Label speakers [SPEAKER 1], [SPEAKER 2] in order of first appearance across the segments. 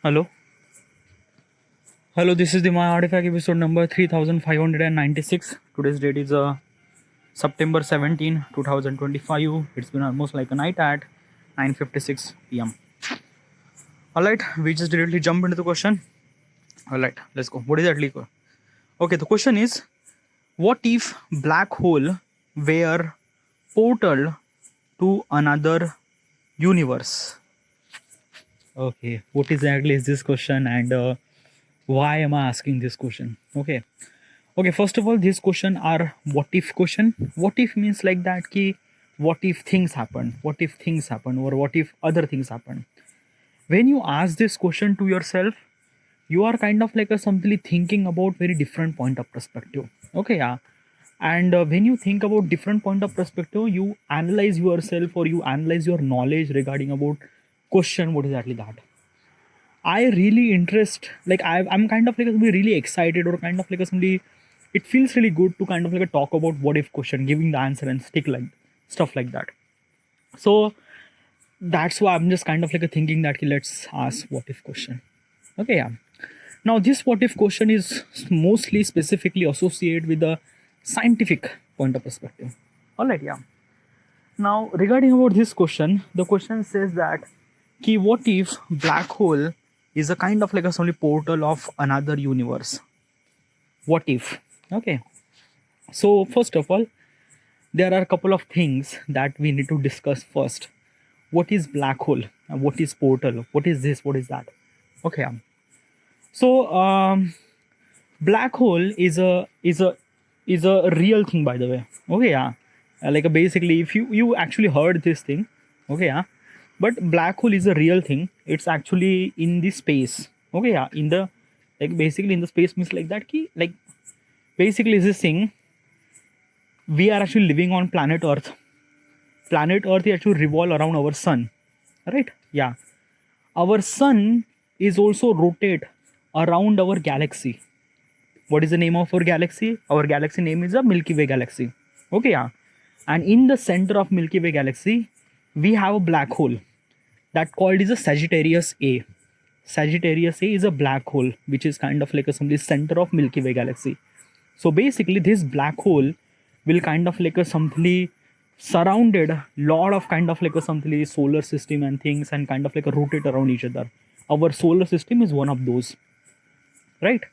[SPEAKER 1] Hello. Hello, this is the My Artifact episode number 3596. Today's date is September 17, 2025. It's been almost like a night at 9:56 p.m. Alright, we just directly jump into the question. Alright, let's go. What is that leak? Okay, the question is, what if black hole were portal to another universe? Okay, what exactly is this question, and why am I asking this question? Okay, first of all, this question are what if question. What if means like that ki what if things happen, or what if other things happen. When you ask this question to yourself, you are kind of like a simply thinking about very different point of perspective. Okay, yeah. And when you think about different point of perspective, you analyze yourself, or you analyze your knowledge regarding about question. What is exactly that? I really interest, like I'm kind of like really excited, or kind of like somebody. It feels really good to kind of like talk about what if question, giving the answer and stick like stuff like that. So that's why I'm just kind of like thinking that let's ask what if question. Okay, yeah. Now this what if question is mostly specifically associated with the scientific point of perspective. All right, yeah. Now regarding about this question, the question says that what if black hole is a kind of like a only portal of another universe. What if? Okay. So first of all, there are a couple of things that we need to discuss first. What is black hole? What is portal? What is this? What is that? Okay. So black hole is a real thing, by the way. Okay, yeah. Like basically, if you actually heard this thing, okay, yeah. But black hole is a real thing. It's actually in the space. Okay, yeah. In the like basically in the space means like that key like basically is this thing. We are actually living on planet Earth. Planet Earth is actually revolve around our sun, right? Yeah. Our sun is also rotate around our galaxy. What is the name of our galaxy? Our galaxy name is a Milky Way galaxy. Okay, yeah. And in the center of Milky Way galaxy, we have a black hole that called is a Sagittarius A. Sagittarius A is a black hole which is kind of like a some center of Milky Way galaxy. So basically, this black hole will kind of like a something surrounded lot of kind of like a something solar system and things, and kind of like a rotate around each other. Our solar system is one of those, right?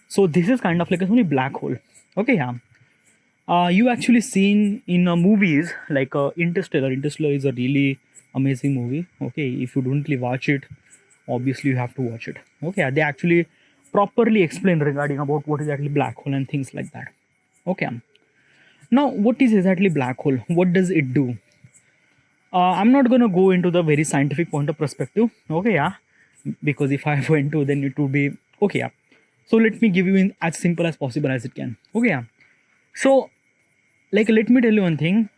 [SPEAKER 1] So this is kind of like a only black hole. Okay, yeah. You actually seen in movies like Interstellar. Interstellar is a really amazing movie. Okay, if you don't really watch it, obviously you have to watch it. Okay, they actually properly explain regarding about what is actually black hole and things like that. Okay. Now, what is exactly black hole? What does it do? I'm not gonna go into the very scientific point of perspective. Okay, yeah, because if I went to, then it would be okay. Yeah. So let me give you in as simple as possible as it can. Okay, yeah. So, like, let me tell you one thing.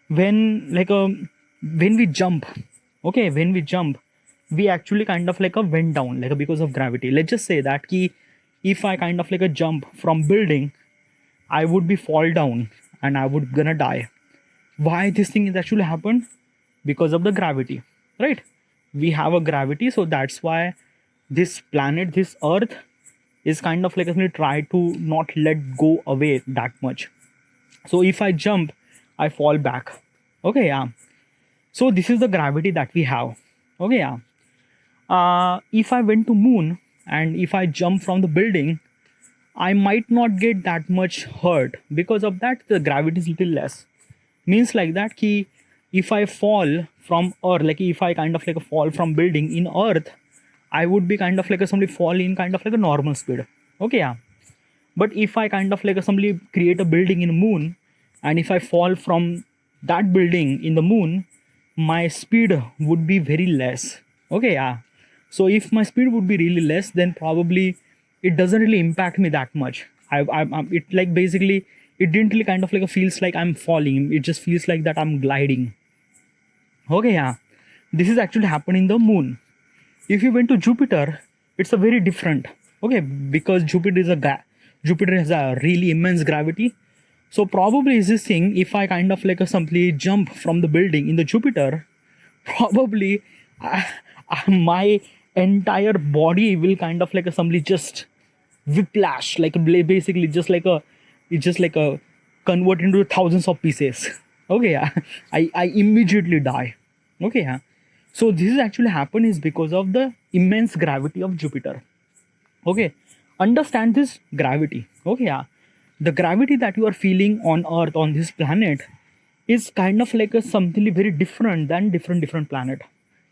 [SPEAKER 1] When we jump, okay, when we jump, we actually kind of like a went down, like because of gravity. Let's just say that key, if I kind of like a jump from building, I would be fall down and I would gonna die. Why this thing is actually happened? Because of the gravity, right? We have a gravity, so that's why this planet, this Earth, is kind of like actually try to not let go away that much. So if I jump, I fall back. Okay, yeah. So this is the gravity that we have. Okay, yeah. If I went to moon and if I jump from the building, I might not get that much hurt because of that the gravity is little less. Means like that ki if I fall from Earth, like if I kind of like a fall from building in Earth, I would be kind of like a somebody fall in kind of like a normal speed. Okay, yeah. But if I kind of like a somebody create a building in moon, and if I fall from that building in the moon, my speed would be very less. Okay, yeah. So if my speed would be really less, then probably it doesn't really impact me that much. It like basically it didn't really kind of like a feels like I'm falling. It just feels like that I'm gliding. Okay, yeah. This is actually happening in the moon. If you went to Jupiter, it's a very different. Okay, because Jupiter has a really immense gravity. So probably is this thing, if I kind of like a simply jump from the building in the Jupiter, probably my entire body will kind of like assembly just whiplash, like basically just like a, it's just like a convert into thousands of pieces. Okay, yeah. I immediately die. Okay, yeah. So this is actually happen is because of the immense gravity of Jupiter. Okay, understand this gravity. Okay, yeah. The gravity that you are feeling on Earth, on this planet, is kind of like a something very different than different planet.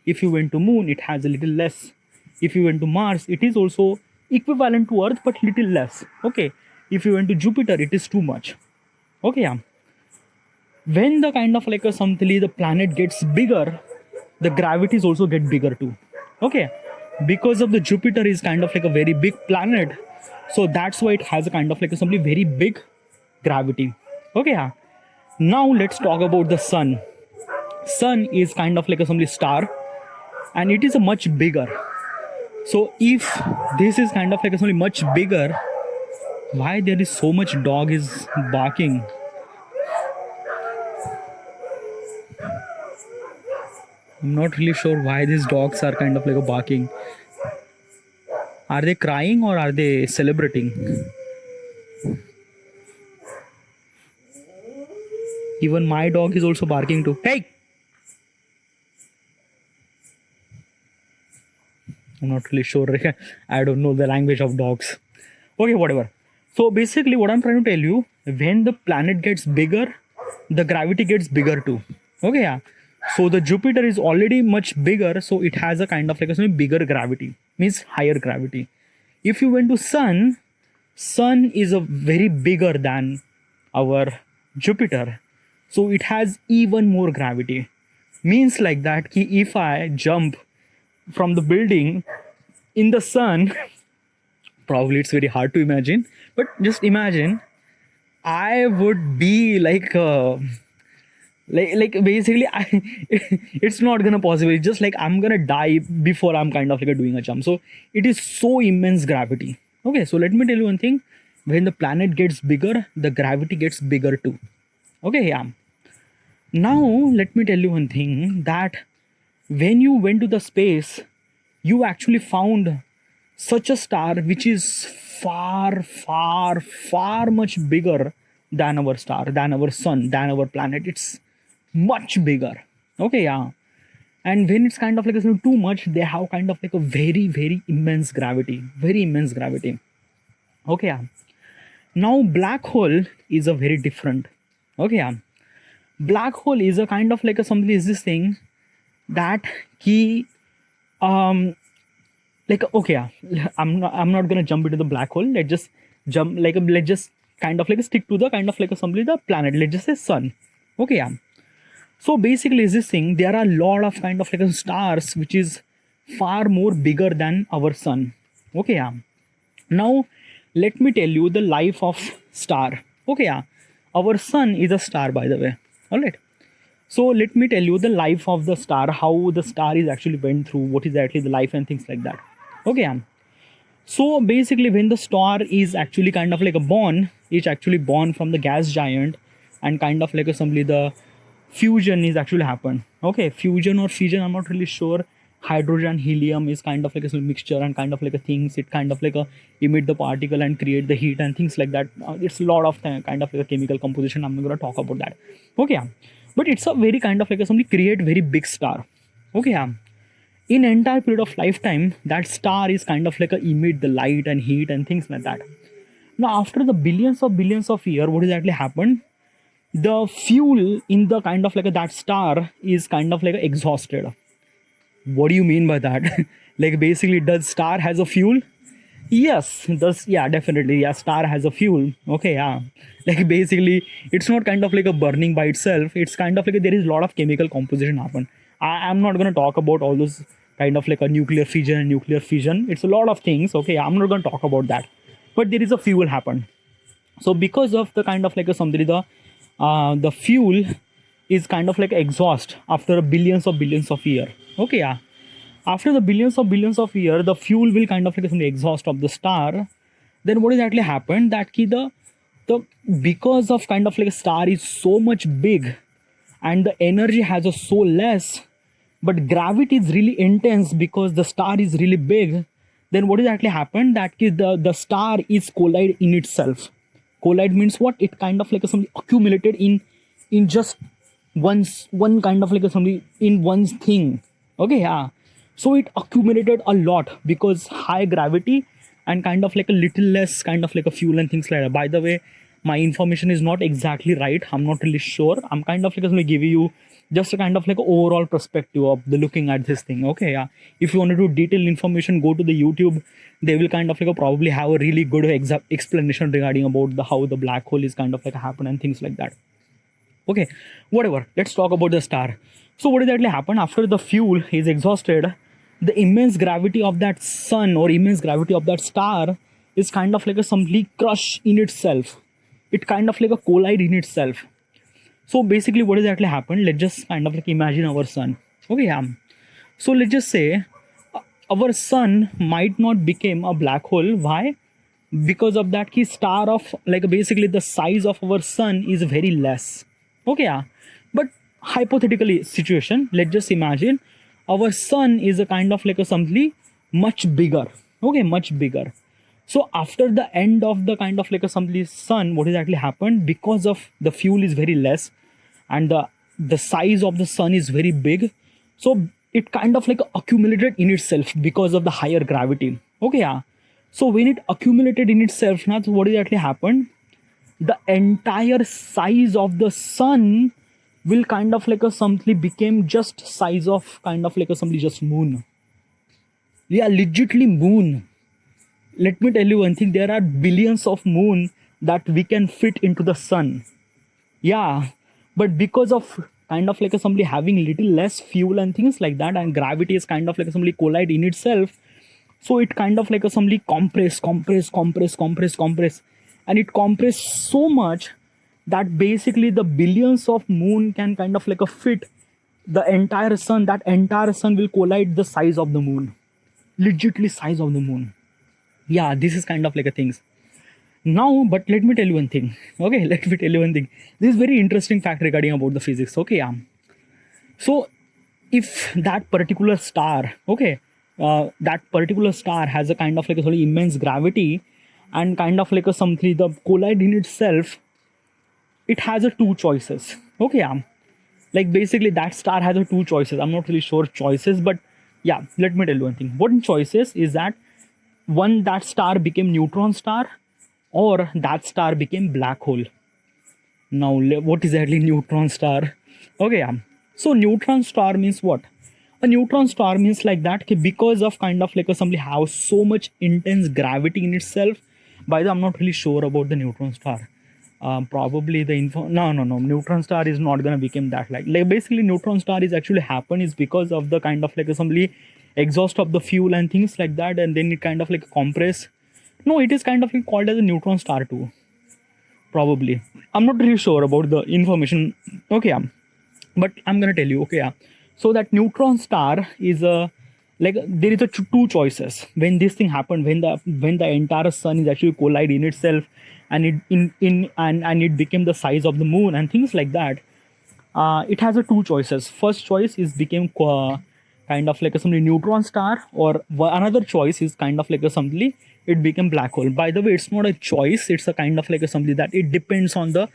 [SPEAKER 1] If you went to Moon, it has a little less. If you went to Mars, it is also equivalent to Earth but little less. Okay, if you went to Jupiter, it is too much. Okay, yeah. When the kind of like a something the planet gets bigger, the gravities also get bigger too. Okay, because of the Jupiter is kind of like a very big planet, so that's why it has a kind of like a something very big gravity. Okay, yeah. Now let's talk about the sun. Sun is kind of like a something star, and it is a much bigger. So if this is kind of like a something much bigger, why there is so much dog is barking? I'm not really sure why these dogs are kind of like a barking. Are they crying or are they celebrating? Even my dog is also barking too. Hey! I'm not really sure. I don't know the language of dogs. Okay, whatever. So basically what I'm trying to tell you, when the planet gets bigger, the gravity gets bigger too. Okay, yeah. So the Jupiter is already much bigger, so it has a kind of like a bigger gravity, means higher gravity. If you went to Sun is a very bigger than our Jupiter, so it has even more gravity. Means like that ki if I jump from the building in the sun, probably it's very hard to imagine, but just imagine I would be like basically it's not gonna possible. It's just like I'm gonna die before I'm kind of like doing a jump. So it is so immense gravity. Okay, so let me tell you one thing. When the planet gets bigger, the gravity gets bigger too. Okay, yeah. Now let me tell you one thing, that when you went to the space, you actually found such a star which is far much bigger than our star, than our sun, than our planet. It's much bigger. Okay, yeah. And when it's kind of like too much, they have kind of like a very immense gravity, very immense gravity. Okay, yeah. Now black hole is a very different. Okay, yeah. Black hole is a kind of like a something is this thing that he like okay, yeah. I'm not gonna jump into the black hole. Let's just jump like let's just kind of like stick to the kind of like a something the planet. Let's just say sun. Okay, yeah. So basically is this thing, there are a lot of kind of like stars which is far more bigger than our sun. Okay, yeah. Now let me tell you the life of star. Okay, yeah. Our sun is a star, by the way. All right. So let me tell you the life of the star, how the star is actually went through, what is actually the life and things like that. Okay, yeah. So basically when the star is actually kind of like a born, it's actually born from the gas giant, and kind of like assembly the fusion is actually happened. Okay, fusion or fission, I'm not really sure. Hydrogen helium is kind of like a mixture and kind of like a things, it kind of like a emit the particle and create the heat and things like that. It's a lot of kind of like a chemical composition. I'm not going to talk about that. Okay, yeah. But it's a very kind of like a something create very big star. Okay, yeah. In entire period of lifetime, that star is kind of like a emit the light and heat and things like that. Now after the billions of years, what has actually happened? The fuel in the kind of like that star is kind of like exhausted. What do you mean by that? Like basically, does star has a fuel? Yes, does, yeah, definitely, yeah, star has a fuel. Okay, yeah. Like basically it's not kind of like a burning by itself. It's kind of like there is a lot of chemical composition happen. I'm not going to talk about all those kind of like a nuclear fission and nuclear fission. It's a lot of things. Okay, I'm not going to talk about that, but there is a fuel happen. So because of the kind of like a something the fuel is kind of like exhaust after billions of years. Okay, yeah. After the billions of years, the fuel will kind of like the exhaust of the star. Then what is actually happened, that ki the because of kind of like a star is so much big and the energy has a so less, but gravity is really intense because the star is really big, then what is actually happened that the star is collide in itself. Collide means what? It kind of like a something accumulated in just one kind of like a something in one thing. Okay, yeah. So it accumulated a lot because high gravity and kind of like a little less kind of like a fuel and things like that. By the way, my information is not exactly right. I'm not really sure. I'm kind of like going to give you just a kind of like overall perspective of the looking at this thing. Okay, yeah. If you want to do detailed information, go to the YouTube. They will kind of like probably have a really good explanation regarding about the how the black hole is kind of like happen and things like that. Okay, whatever. Let's talk about the star. So what exactly happened after the fuel is exhausted? The immense gravity of that sun or immense gravity of that star is kind of like a simply crush in itself. It kind of like a collide in itself. So basically what exactly happened? Let's just kind of like imagine our sun. Okay, yeah. So let's just say our sun might not become a black hole. Why? Because of that key star of like basically the size of our sun is very less. Okay, yeah. But hypothetically situation, let's just imagine our sun is a kind of like a something much bigger. Okay, much bigger. So after the end of the kind of like a something sun, what has actually happened? Because of the fuel is very less and the size of the sun is very big. So it kind of like accumulated in itself because of the higher gravity. Okay, yeah. So when it accumulated in itself, now what has actually happened? The entire size of the sun will kind of like a something became just size of kind of like a something just moon. Yeah, legitly moon. Let me tell you one thing, there are billions of moon that we can fit into the sun. Yeah, but because of kind of like a somebody having little less fuel and things like that, and gravity is kind of like a somebody collide in itself, so it kind of like a somebody compress, and it compress so much that basically the billions of moon can kind of like a fit the entire sun. That entire sun will collide the size of the moon, legitly size of the moon. Yeah, this is kind of like a things now. But let me tell you one thing. Okay, let me tell you one thing. This is very interesting fact regarding about the physics. Okay, yeah. So if that particular star, okay, that particular star has a kind of like a sort of immense gravity and kind of like a something the collide in itself, it has a two choices. Okay, yeah. Like basically that star has a two choices. I'm not really sure choices, but yeah, let me tell you one thing. One choices is that one, that star became neutron star, or that star became black hole. Now what is exactly neutron star? Okay, yeah. So neutron star means what? A neutron star means like that because of kind of like a somebody have so much intense gravity in itself. By the way, I'm not really sure about the neutron star. Probably the info. No. Neutron star is not gonna become that like basically neutron star is actually happen is because of the kind of like a somebody exhaust of the fuel and things like that, and then it kind of like compress. No, it is kind of like called as a neutron star too. Probably. I'm not really sure about the information. Okay, yeah. But I'm gonna tell you. Okay, yeah. So that neutron star is a like there is a two choices when this thing happened, when the entire sun is actually collide in itself and it became the size of the moon and things like that. It has a two choices. First choice is became kind of like a something neutron star, or another choice is kind of like a something it became black hole. By the way, it's not a choice, it's a kind of like a something that it depends on the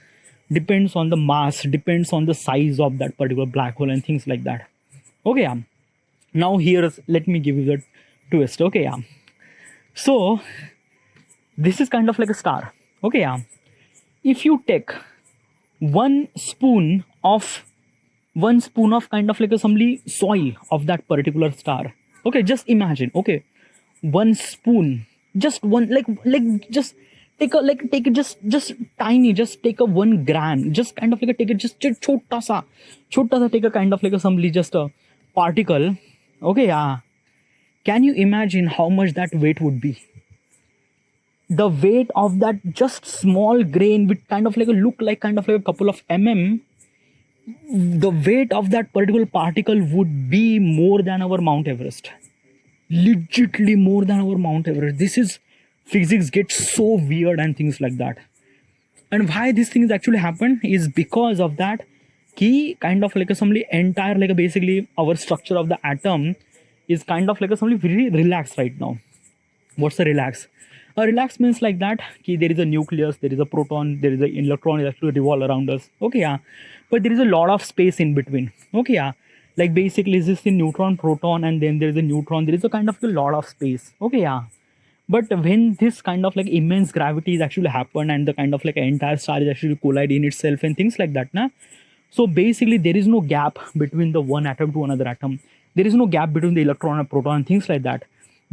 [SPEAKER 1] mass, depends on the size of that particular black hole and things like that. Okay, yeah. Now here's, let me give you the twist. Okay, yeah. So this is kind of like a star. Okay, yeah. If you take one spoon of kind of like a somebody soil of that particular star. Okay, just imagine. Okay, one spoon, just one like just take it just tiny, just take a 1 gram, just kind of like a take it just chota sa take a kind of like a somebody just a particle. Okay, yeah. Can you imagine how much that weight would be? The weight of that just small grain with kind of like a look like kind of like a couple of the weight of that particular particle would be more than our Mount Everest. Legitly more than our Mount Everest. This is physics gets so weird and things like that. And why these things actually happen is because of that key kind of like a simply entire like a basically our structure of the atom is kind of like a simply very relaxed right now. What's a relax? A relax means like that ki there is a nucleus, there is a proton, there is an electron that actually revolve around us. Okay, yeah. But there is a lot of space in between. Okay, yeah. Like basically this is the neutron, proton, and then there is a neutron. There is a kind of a lot of space. Okay, yeah. But when this kind of like immense gravity is actually happen and the kind of like entire star is actually collide in itself and things like that, na. So basically there is no gap between the one atom to another atom. There is no gap between the electron and proton and things like that.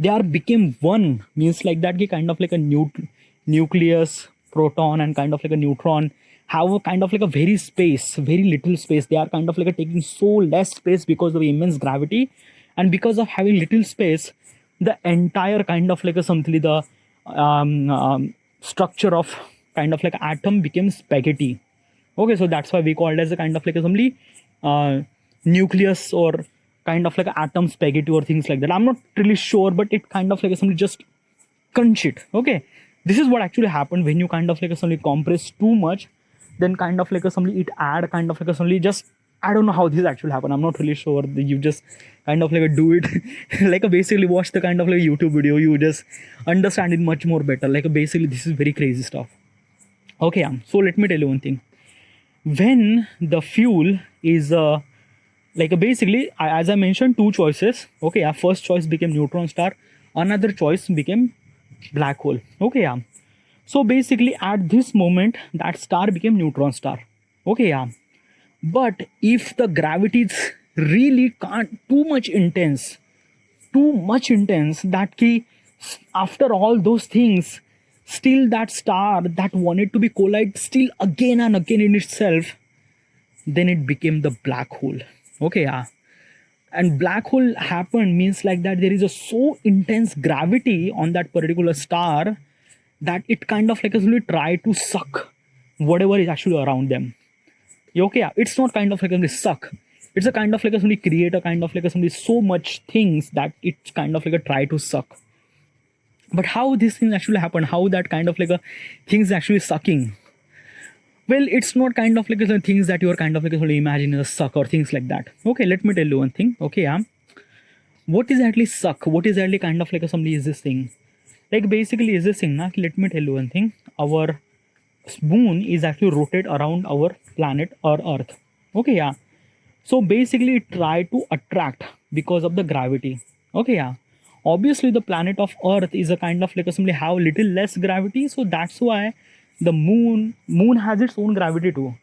[SPEAKER 1] They are became one, means like that kind of like a nucleus, proton, and kind of like a neutron have a kind of like a very space, very little space. They are kind of like a taking so less space because of immense gravity, and because of having little space, the entire kind of like a something the structure of kind of like atom became spaghetti. Okay, so that's why we call it as a kind of like a simply nucleus or kind of like atom spaghetti or things like that. I'm not really sure, but it kind of like simply just crunch it. Okay, this is what actually happened when you kind of like simply compress too much, then kind of like simply it add kind of like simply just I don't know how this actually happened. I'm not really sure. You just kind of like do it like basically watch the kind of like YouTube video. You just understand it much more better. Like basically this is very crazy stuff. Okay, so let me tell you one thing. When the fuel is like basically as I mentioned two choices. Okay, yeah, first choice became neutron star, another choice became black hole. Okay, yeah. So basically at this moment that star became neutron star. Okay, yeah. But if the gravity is really can't too much intense that key after all those things, still that star that wanted to be collide still again and again in itself, then it became the black hole. Okay, yeah. And black hole happened means like that there is a so intense gravity on that particular star that it kind of like actually try to suck whatever is actually around them. Okay, yeah, it's not kind of like a suck. It's a kind of like a somebody create a kind of like a somebody so much things that it's kind of like a try to suck. But how this thing actually happened, how that kind of like a things actually sucking. Well, it's not kind of like the things that you're kind of like imagine as suck or things like that. Okay, let me tell you one thing. Okay, yeah. What is actually suck? What is actually kind of like somebody is this thing? Like basically is this thing, na? Let me tell you one thing. Our moon is actually rotate around our planet or earth. Okay, yeah. So basically it try to attract because of the gravity. Okay, yeah. Obviously the planet of earth is a kind of like a simply have little less gravity, so that's why the moon has its own gravity too.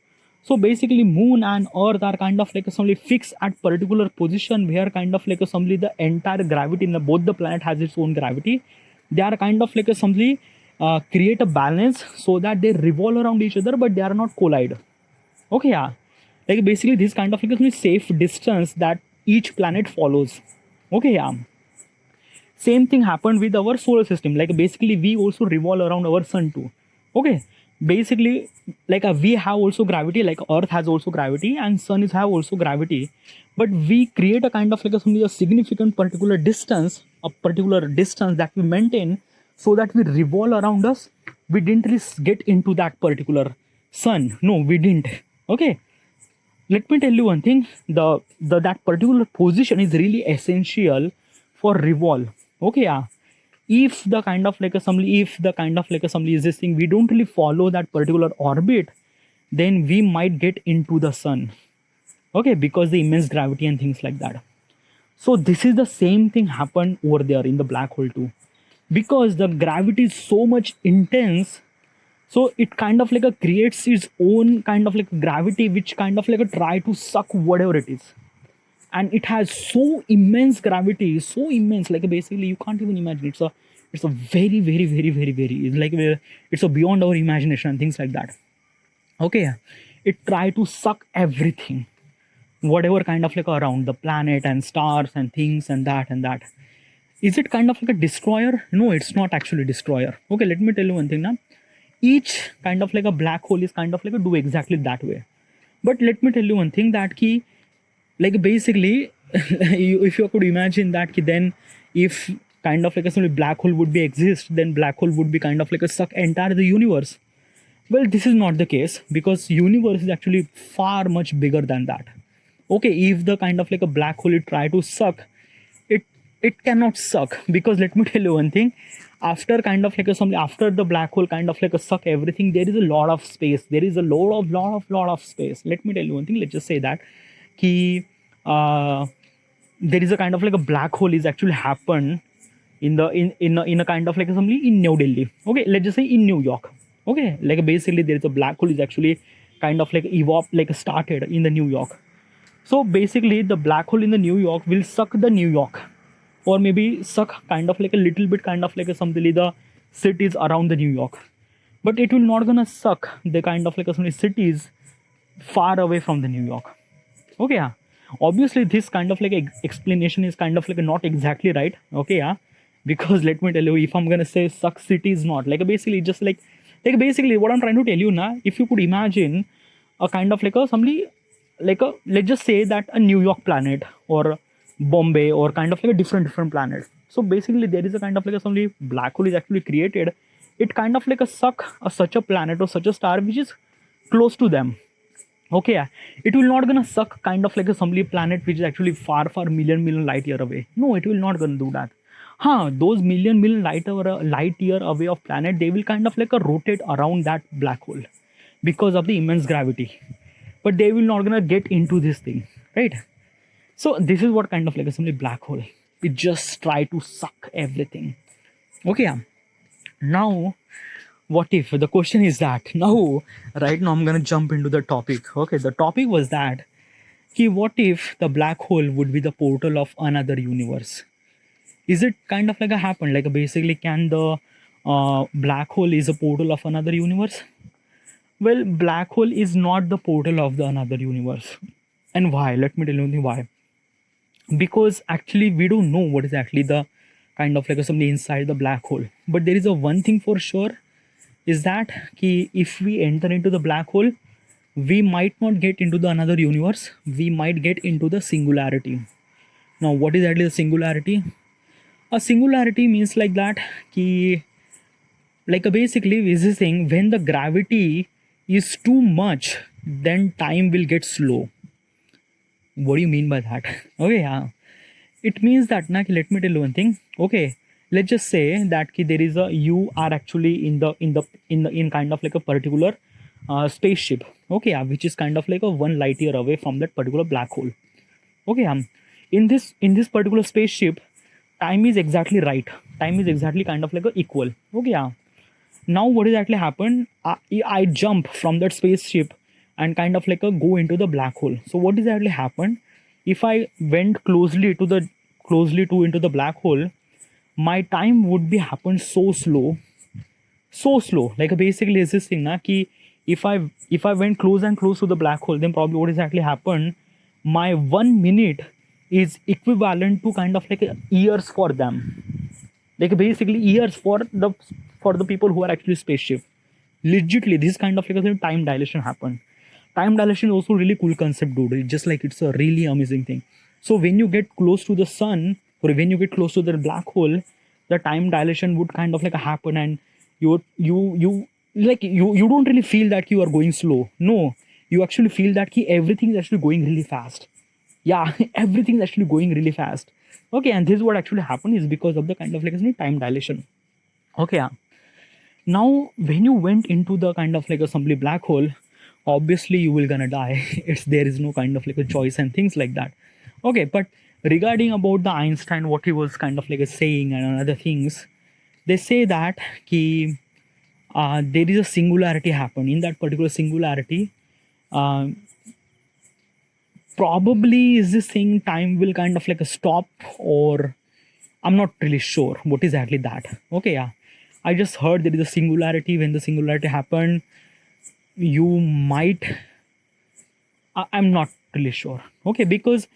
[SPEAKER 1] So basically moon and earth are kind of like a simply fixed at particular position where kind of like a simply the entire gravity in the, both the planet has its own gravity. They are kind of like a simply create a balance so that they revolve around each other but they are not collide. Okay, yeah. Like basically this kind of like a safe distance that each planet follows. Okay, yeah. Same thing happened with our solar system. Like basically we also revolve around our sun too. Okay, basically like we have also gravity, like earth has also gravity and sun is have also gravity, but we create a kind of like a significant particular distance, a particular distance that we maintain so that we revolve around us. We didn't really get into that particular sun. No, we didn't. Okay, let me tell you one thing. The that particular position is really essential for revolve. Okay, yeah. If the kind of like assembly is this thing, we don't really follow that particular orbit, then we might get into the sun. Okay, because the immense gravity and things like that. So this is the same thing happened over there in the black hole too, because the gravity is so much intense. So it kind of like creates its own kind of like gravity which kind of like try to suck whatever it is, and it has so immense gravity, so immense, like basically you can't even imagine. It's a very it's like it's a beyond our imagination and things like that. Okay, it try to suck everything whatever kind of like around the planet and stars and things and that and that. Is it kind of like a destroyer? No, it's not actually destroyer. Okay, let me tell you one thing now. Each kind of like a black hole is kind of like a do exactly that way. But let me tell you one thing, that key, like basically if you could imagine that key, then if kind of like a black hole would be exist, then black hole would be kind of like a suck entire the universe. Well, this is not the case because universe is actually far much bigger than that. Okay, if the kind of like a black hole it try to suck, it it cannot suck because let me tell you one thing. After kind of like a some after the black hole kind of like a suck everything, there is a lot of space. There is a lot of space. Let me tell you one thing. Let's just say that ki there is a kind of like a black hole is actually happen in a kind of like assembly in New Delhi. Okay, let's just say in New York. Okay, like basically there is a black hole is actually kind of like evolved like started in the New York. So basically the black hole in the New York will suck the New York, or maybe suck kind of like a little bit kind of like a something the cities around the New York, but it will not gonna suck the kind of like a some cities far away from the New York. Okay, yeah. Obviously this kind of like explanation is kind of like not exactly right. Okay, yeah, because let me tell you, if I'm gonna say suck city is not like basically just like basically what I'm trying to tell you now, if you could imagine a kind of like a somebody like a let's just say that a New York planet or Bombay or kind of like a different planet. So basically there is a kind of like a somebody black hole is actually created. It kind of like a suck such a planet or such a star which is close to them. Okay, yeah. It will not gonna suck kind of like a somebody planet which is actually far million light year away. No, it will not gonna do that. Huh, those million light year away of planet, they will kind of like a rotate around that black hole because of the immense gravity, but they will not gonna get into this thing, right? So this is what kind of like a simply black hole, it just try to suck everything. Okay, yeah. Now what if the question is that now right now I'm gonna jump into the topic. Okay, the topic was that what if the black hole would be the portal of another universe? Is it kind of like a happen like basically can the black hole is a portal of another universe? Well, black hole is not the portal of the another universe. And why? Let me tell you why. Because actually we don't know what is actually the kind of like something inside the black hole, but there is a one thing for sure is that if we enter into the black hole, we might not get into the another universe, we might get into the singularity. Now what is actually the singularity? A singularity means like that like basically is this thing when the gravity is too much, then time will get slow. What do you mean by that? Okay, yeah, it means that let me tell you one thing. Okay, let's just say that there is a you are actually in kind of like a particular spaceship. Okay, yeah, which is kind of like a one light year away from that particular black hole. Okay, in this particular spaceship, time is exactly right. Time is exactly kind of like a equal. Okay, yeah. Now what is actually happened? I jump from that spaceship and kind of like a go into the black hole. So what is actually happened? If I went closely to into the black hole, my time would be happen so slow. Like basically is this thing na ki if I went close and close to the black hole, then probably what is actually happened? My 1 minute is equivalent to kind of like years for them. Like basically years for the people who are actually spaceship. Legitly, this kind of like a time dilation happen. Time dilation is also really cool concept, dude. It's just like it's a really amazing thing. So when you get close to the sun, or when you get close to the black hole, the time dilation would kind of like happen, and you don't really feel that you are going slow. No, you actually feel that everything is actually going really fast. Yeah, everything is actually going really fast. Okay, and this is what actually happened is because of the kind of like time dilation. Okay, yeah. Now when you went into the kind of like a simply black hole, obviously you will gonna die. It's there is no kind of like a choice and things like that. Okay, but regarding about the Einstein, what he was kind of like a saying and other things, they say that there is a singularity happen. In that particular singularity, uh, probably is this thing time will kind of like a stop, or I'm not really sure what is exactly that. Okay, yeah, I just heard there is a singularity. When the singularity happened, you might I'm not really sure. Okay, because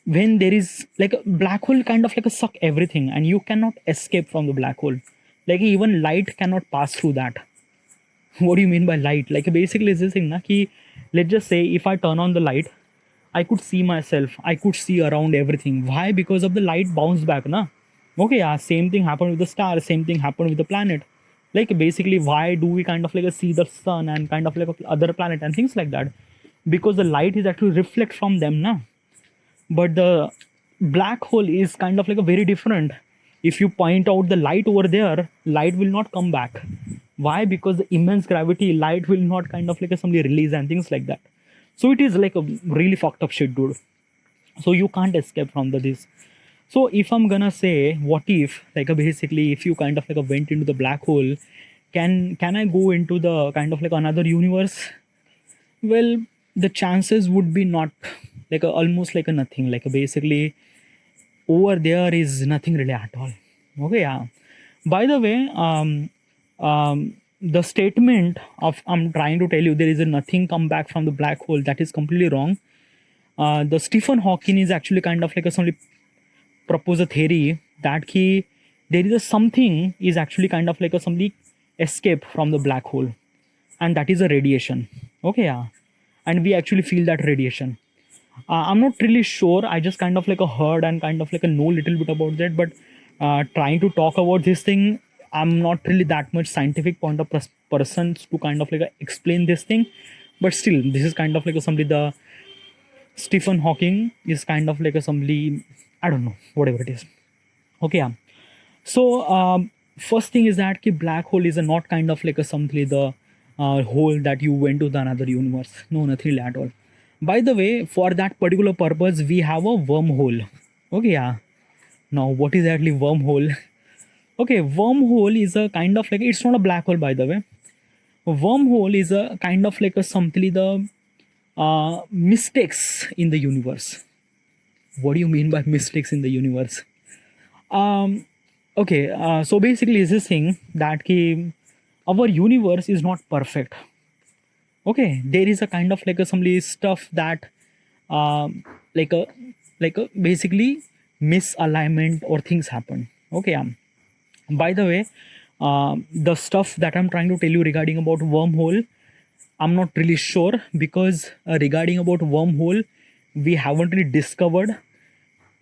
[SPEAKER 1] when there is like a black hole kind of like a suck everything and you cannot escape from the black hole, like even light cannot pass through that. What do you mean by light? Like basically it's this thing na ki, let's just say if I turn on the light, I could see myself, I could see around everything. Why? Because of the light bounce back na. Okay, yeah, same thing happened with the star, same thing happened with the planet. Like basically, why do we kind of like see the sun and kind of like other planet and things like that? Because the light is actually reflect from them now. But the black hole is kind of like a very different. If you point out the light over there, light will not come back. Why? Because the immense gravity, light will not kind of like a somebody release and things like that. So it is like a really fucked up shit, dude. So you can't escape from this. So if I'm gonna say, what if like basically if you kind of like went into the black hole, can I go into the kind of like another universe? Well, the chances would be not like almost like a nothing. Like basically over there is nothing really at all. Okay, yeah. By the way, the statement of I'm trying to tell you there is a nothing come back from the black hole, that is completely wrong. The Stephen Hawking is actually kind of like somebody propose a theory that there is a something is actually kind of like somebody escape from the black hole, and that is a radiation. Okay, yeah, and we actually feel that radiation. I'm not really sure. I just kind of like heard and kind of like know little bit about that, but trying to talk about this thing, I'm not really that much scientific point of persons to kind of like explain this thing. But still, this is kind of like somebody the Stephen Hawking is kind of like somebody, I don't know, whatever it is. Okay, yeah. So first thing is that black hole is not kind of like something the hole that you went to the another universe. No, nothing really at all. By the way, for that particular purpose, we have a wormhole. Okay, yeah. Now, what is actually wormhole? Okay, wormhole is a kind of like, it's not a black hole, by the way. A wormhole is a kind of like simply the mistakes in the universe. What do you mean by mistakes in the universe? Okay, so basically is this thing that our universe is not perfect. Okay, there is a kind of like some stuff that like a basically misalignment or things happen. Okay, by the way, the stuff that I'm trying to tell you regarding about wormhole, I'm not really sure, because regarding about wormhole, we haven't really discovered.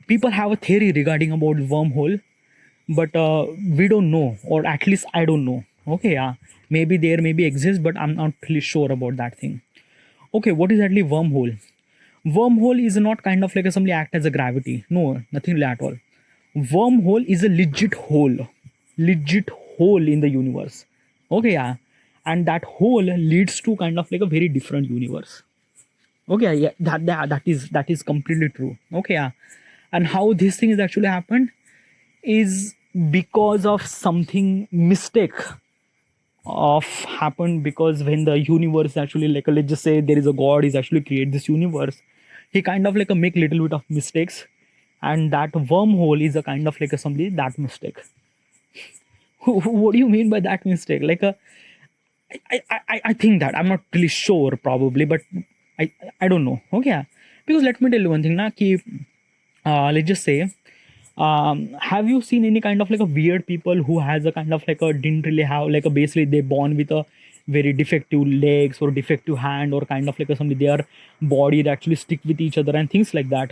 [SPEAKER 1] People have a theory regarding about wormhole, but we don't know, or at least I don't know. Okay, yeah, maybe there maybe exists, but I'm not really sure about that thing. Okay, what is actually wormhole? Wormhole is not kind of like somebody act as a gravity. No, nothing really at all. Wormhole is a legit hole in the universe. Okay, yeah, and that hole leads to kind of like a very different universe. Okay, yeah, that is completely true. Okay, yeah, and how this thing is actually happened is because of something mistake of happened, because when the universe actually like let's just say there is a god is actually create this universe, he kind of like a make little bit of mistakes, and that wormhole is a kind of like a somebody that mistake. What do you mean by that mistake? Like I think that I'm not really sure probably, but I don't know. Okay, yeah. Because let me tell you one thing, na ki let's just say have you seen any kind of like a weird people who has a kind of like a didn't really have like a basically they born with a very defective legs or defective hand, or kind of like a somebody their body that actually stick with each other and things like that?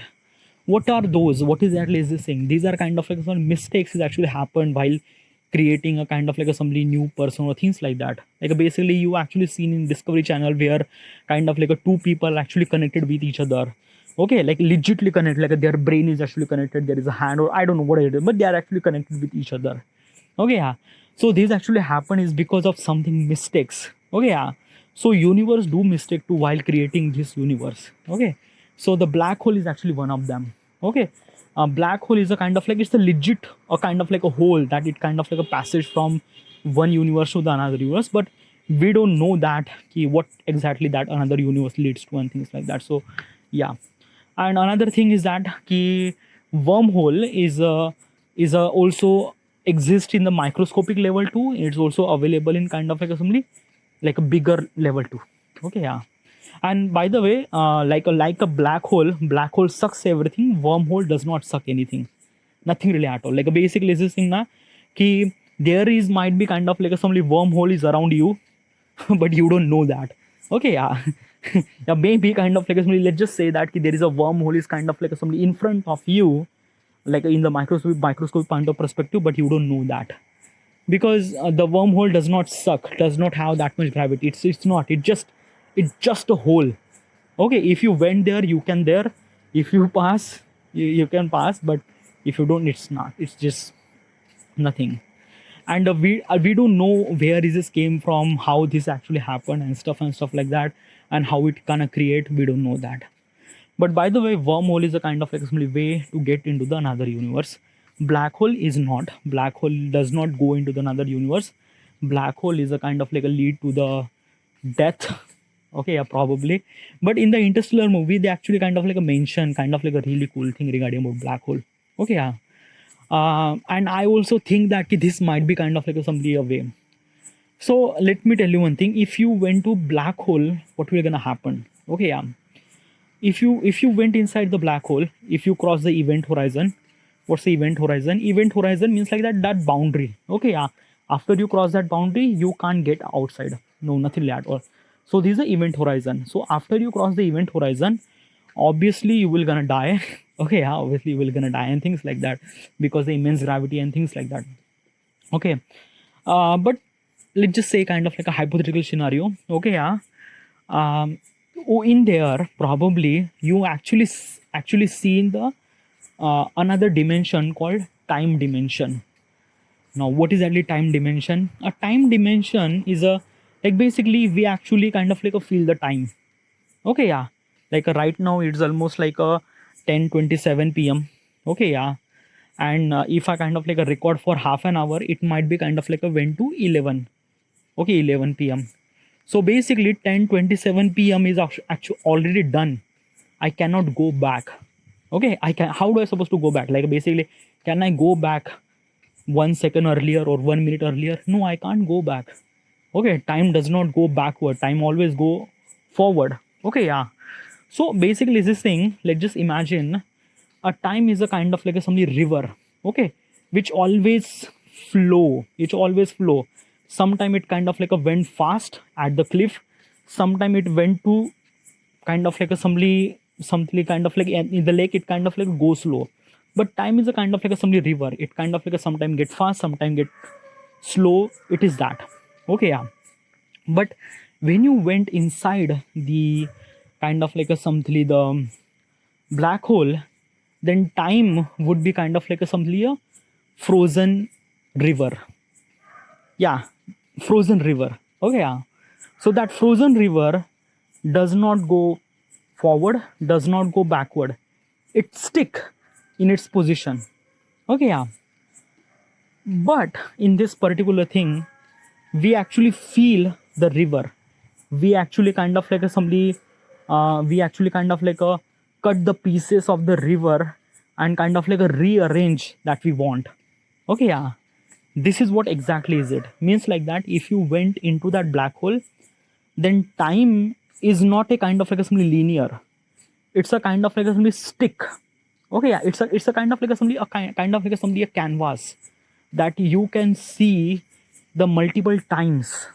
[SPEAKER 1] What are those? What is exactly is this thing? These are kind of like some mistakes is actually happened while creating a kind of like a somebody new person or things like that. Like basically you actually seen in Discovery Channel where kind of like a two people actually connected with each other. Okay, like legitly connected, like their brain is actually connected, there is a hand, or I don't know what it is, but they are actually connected with each other. Okay, yeah. So this actually happen is because of something mistakes. Okay, yeah. So universe do mistake too while creating this universe. Okay, so the black hole is actually one of them. Okay, a black hole is a kind of like, it's a legit a kind of like a hole that it kind of like a passage from one universe to the another universe, but we don't know that what exactly that another universe leads to and things like that. So yeah. And another thing is that wormhole is also exist in the microscopic level too. It's also available in kind of like assembly like a bigger level too. Okay, yeah. And by the way, like a black hole sucks everything. Wormhole does not suck anything, nothing really at all. Like basically this thing na ki there is might be kind of like some wormhole is around you, but you don't know that. Okay, yeah. Yeah, maybe kind of like somebody, let's just say that there is a wormhole is kind of like somebody in front of you, like in the microscope point of perspective, but you don't know that. because the wormhole does not suck, does not have that much gravity. It's not. It's just a hole. Okay, if you went there, you can there. If you pass, you can pass. But if you don't, it's not. It's just nothing. And we don't know where this came from, how this actually happened, and stuff like that, and how it kind of create. We don't know that. But by the way, wormhole is a kind of like simply way to get into the another universe. Black hole is not. Black hole does not go into the another universe. Black hole is a kind of like a lead to the death. Okay, yeah, probably. But in the Interstellar movie, they actually kind of like a mention, kind of like a really cool thing regarding about black hole. Okay, yeah. And I also think that this might be kind of like a somebody a way. So let me tell you one thing. If you went to black hole, what will gonna happen? Okay, yeah. If you went inside the black hole, if you cross the event horizon, what's the event horizon? Event horizon means like that boundary. Okay, yeah. After you cross that boundary, you can't get outside. No, nothing at all. So this is the event horizon. So after you cross the event horizon, obviously you will gonna die. Okay, yeah, obviously you will gonna die and things like that, because the immense gravity and things like that. Okay, but let's just say kind of like a hypothetical scenario. Okay, yeah. In there, probably you actually see in the another dimension called time dimension. Now, what is actually time dimension? A time dimension is a, like, basically we actually kind of like a feel the time. Okay, yeah. Like right now it's almost like a 10:27 p.m. Okay, yeah. And if I kind of like a record for half an hour, it might be kind of like a went to 11. Okay, 11 p.m. So basically 10:27 p.m. is actually already done. I cannot go back. Okay, I can. How do I supposed to go back? Like basically, can I go back 1 second earlier or 1 minute earlier? No, I can't go back. Okay, time does not go backward. Time always go forward. Okay, yeah. So basically this thing, let's just imagine a time is a kind of like a something river. Okay, which always flow. It always flow. Sometime it kind of like a went fast at the cliff. Sometime it went to kind of like a something kind of like in the lake. It kind of like go slow. But time is a kind of like a something river. It kind of like a sometime get fast, sometime get slow. It is that. Okay, yeah. But when you went inside the kind of like a something the black hole, then time would be kind of like a something a frozen river. Yeah, frozen river. Okay, yeah. So that frozen river does not go forward, does not go backward. It stick in its position. Okay, yeah. But in this particular thing, we actually feel the river. We actually kind of like a somebody we actually kind of like a cut the pieces of the river and kind of like a rearrange that we want. Okay, yeah. This is what exactly is it. Means like that if you went into that black hole, then time is not a kind of like a something linear. It's a kind of like a something stick. Okay, yeah. It's a kind of like a something kind of like a something a canvas that you can see the multiple times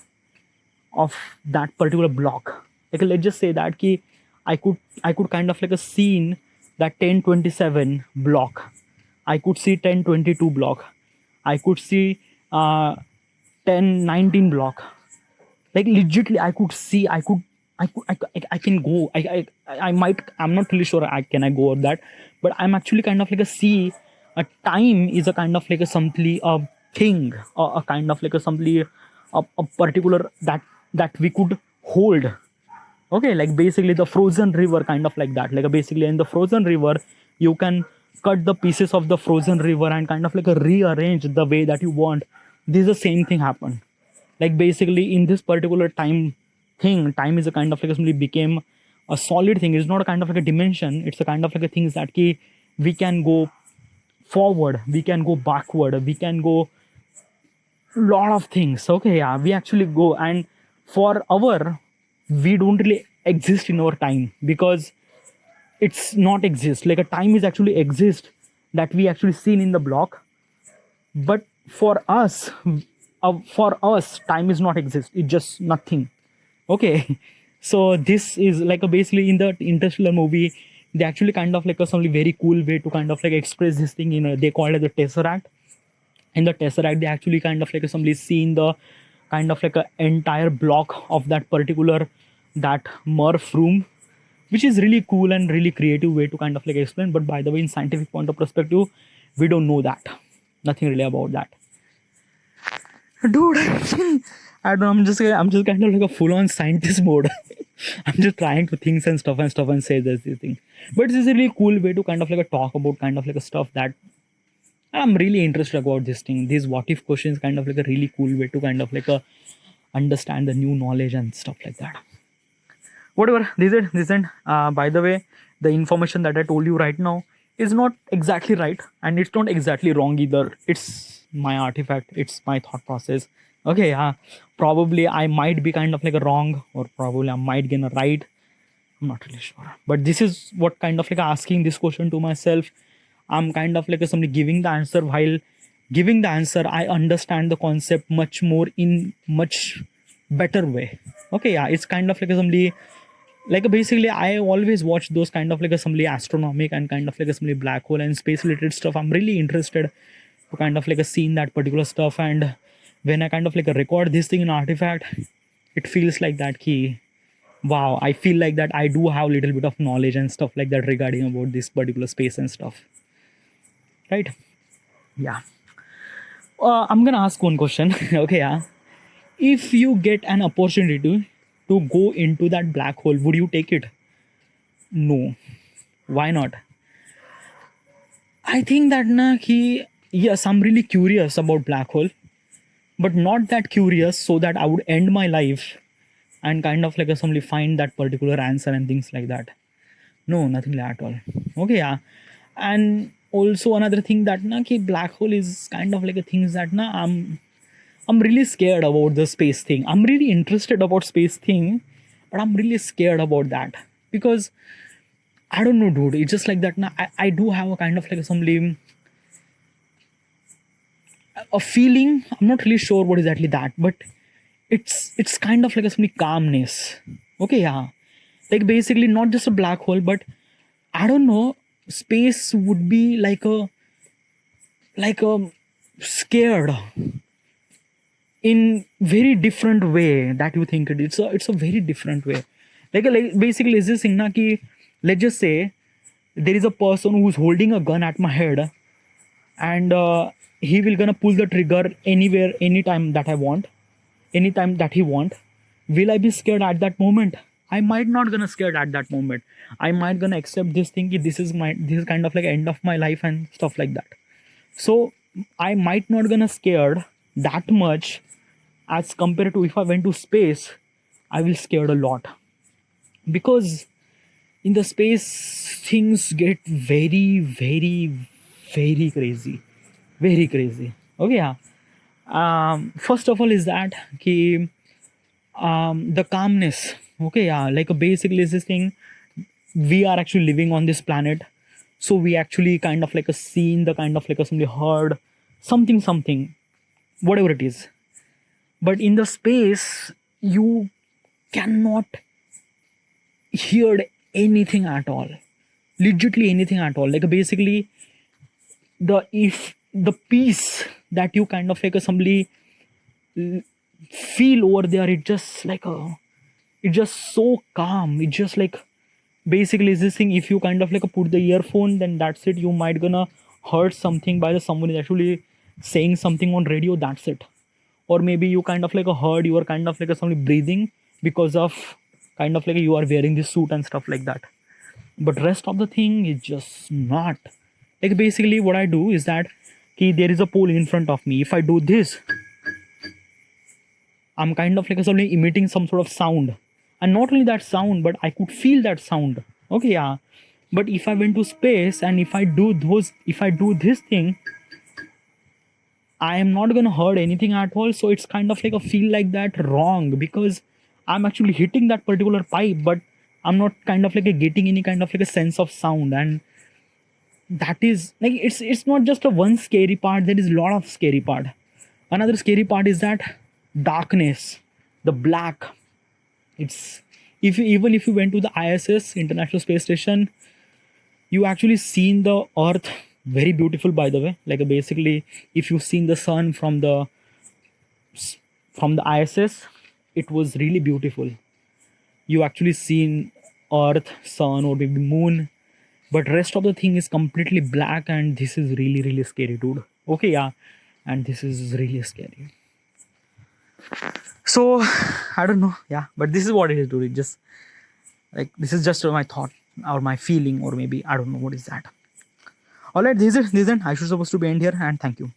[SPEAKER 1] of that particular block. Like let's just say that ki I could kind of like a scene that 10:27 block. I could see 10:22 block. I could see 10:19 block. Like legitly, I could see. I can go. I might. I'm not really sure. I go over that, but I'm actually kind of like a see. A time is a kind of like a something a thing, or a kind of like a something a particular that we could hold. Okay, like basically the frozen river kind of like that. Like basically in the frozen river, you can cut the pieces of the frozen river and kind of like a rearrange the way that you want. This is the same thing happen. Like basically in this particular time thing, time is a kind of like something became a solid thing. It's not a kind of like a dimension. It's a kind of like a things that we can go forward, we can go backward, we can go lot of things. Okay, yeah, we actually go, and for our we don't really exist in our time because it's not exist. Like a time is actually exist that we actually seen in the block, but for us time is not exist. It's just nothing. Okay, so this is like a basically in the Interstellar movie, they actually kind of like a something very cool way to kind of like express this thing. They call it the Tesseract. in the Tesseract, they actually kind of like somebody seen the kind of like a entire block of that particular that Murph room, which is really cool and really creative way to kind of like explain. But by the way, in scientific point of perspective, we don't know that, nothing really about that, dude. I don't know, I'm just kind of like a full-on scientist mode. I'm just trying to think and stuff and say this thing. But it's a really cool way to kind of like a talk about kind of like a stuff that I'm really interested about this thing. These what if questions kind of like a really cool way to kind of like a understand the new knowledge and stuff like that. Whatever, this is by the way, the information that I told you right now is not exactly right, and it's not exactly wrong either. It's my artifact, it's my thought process. Okay, yeah, probably I might be kind of like a wrong, or probably I might get a right. I'm not really sure. But this is what kind of like asking this question to myself. I'm kind of like somebody giving the answer. While giving the answer, I understand the concept much more in much better way. Okay, yeah, it's kind of like somebody like basically I always watch those kind of like assembly astronomic and kind of like assembly black hole and space related stuff. I'm really interested to kind of like a scene that particular stuff, and when I kind of like record this thing in artifact, it feels like that key. Wow, I feel like that I do have a little bit of knowledge and stuff like that regarding about this particular space and stuff, right? Yeah. I'm gonna ask one question. Okay, yeah. If you get an opportunity to go into that black hole, would you take it? No. Why not? I think that yes, I'm really curious about black hole, but not that curious so that I would end my life and kind of like assembly find that particular answer and things like that. No, nothing like at all. Okay, yeah. And also another thing that black hole is kind of like a things that I'm really scared about the space thing. I'm really interested about space thing, but I'm really scared about that because I don't know, dude. It's just like that. I do have a kind of like a feeling. I'm not really sure what exactly that, but it's kind of like some calmness. Okay, yeah. Like basically not just a black hole, but I don't know. Space would be like a scared in very different way that you think it. It's a very different way. Like basically is this thing ki, let's just say there is a person who's holding a gun at my head, and he will gonna pull the trigger anywhere, anytime that I want, anytime that he want. Will I be scared at that moment? I might not gonna scared at that moment. I might gonna accept this thing. This is kind of like end of my life and stuff like that. So I might not gonna scared that much as compared to if I went to space. I will scared a lot because in the space things get very, very, very crazy, very crazy. Okay, yeah. First of all is that the calmness. Okay, yeah, like basically is this thing, we are actually living on this planet, so we actually kind of like a seen the kind of like a somebody heard something whatever it is. But in the space you cannot hear anything at all, legitimately anything at all. Like basically the peace that you kind of like somebody feel over there, it just like it's just so calm. It just like basically is this thing, if you kind of like put the earphone, then that's it. You might gonna heard something by the someone is actually saying something on radio, that's it. Or maybe you kind of like heard you are kind of like somebody breathing because of kind of like you are wearing this suit and stuff like that. But rest of the thing is just not. Like basically what I do is that there is a pole in front of me. If I do this, I'm kind of like suddenly emitting some sort of sound. And not only that sound, but I could feel that sound. Okay, yeah. But if I went to space and if I do this thing, I am not gonna heard anything at all. So it's kind of like a feel like that wrong, because I'm actually hitting that particular pipe, but I'm not kind of like getting any kind of like a sense of sound. And that is like it's not just a one scary part. There is a lot of scary part. Another scary part is that darkness, the black. It's even if you went to the ISS, International Space Station, you actually seen the Earth very beautiful, by the way. Like basically, if you've seen the sun from the ISS, it was really beautiful. You actually seen Earth, sun, or maybe moon, but rest of the thing is completely black, and this is really really scary, dude. Okay, yeah, and this is really scary. So I don't know, yeah, but this is what it is, dude. It just like this is just my thought or my feeling, or maybe I don't know what is that. All right, this is it. I should supposed to be end here, and thank you.